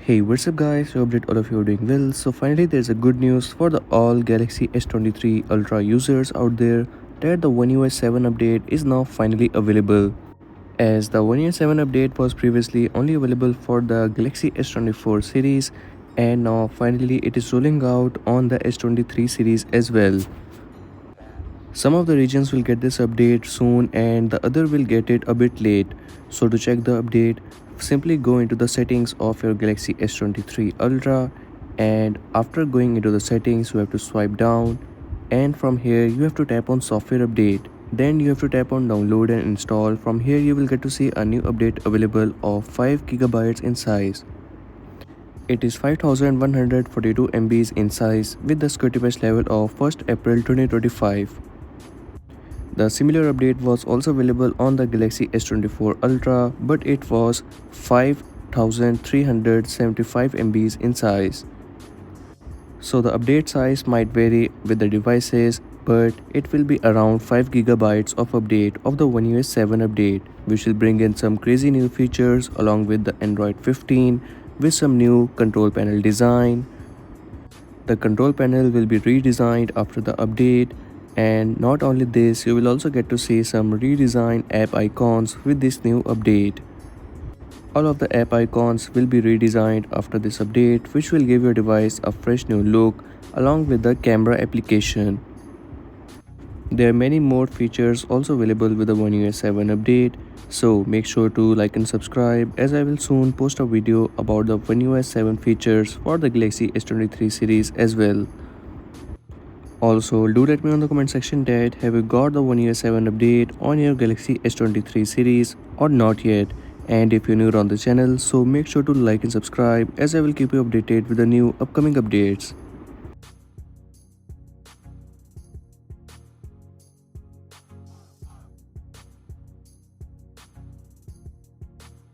Hey, what's up guys? I hope that all of you are doing well. So finally there's a good news for the all Galaxy S23 Ultra users out there that the OneUi 7 update is now finally available. As the OneUi 7 update was previously only available for the Galaxy S24 series, and now finally it is rolling out on the S23 series as well. Some of the regions will get this update soon and the other will get it a bit late. So to check the update, simply go into the settings of your Galaxy S23 Ultra, and after going into the settings you have to swipe down, and from here you have to tap on software update. Then you have to tap on download and install. From here you will get to see a new update available of 5 gigabytes in size. It is 5142 MBs in size with the security patch level of 1st April 2025. The similar update was also available on the Galaxy S24 Ultra, but it was 5375 MBs in size. So the update size might vary with the devices, but it will be around 5 gigabytes of update of the OneUi 7 update, which will bring in some crazy new features along with the Android 15 with some new control panel design. The control panel will be redesigned after the update, and not only this, you will also get to see some redesigned app icons with this new update. All of the app icons will be redesigned after this update, which will give your device a fresh new look along with the camera application. There are many more features also available with the OneUi 7 update, so make sure to like and subscribe, as I will soon post a video about the OneUi 7 features for the Galaxy S23 series as well. Also, do let me know in the comment section that have you got the OneUi 7 update on your Galaxy S23 series or not yet. And if you're new on the channel, so make sure to like and subscribe, as I will keep you updated with the new upcoming updates.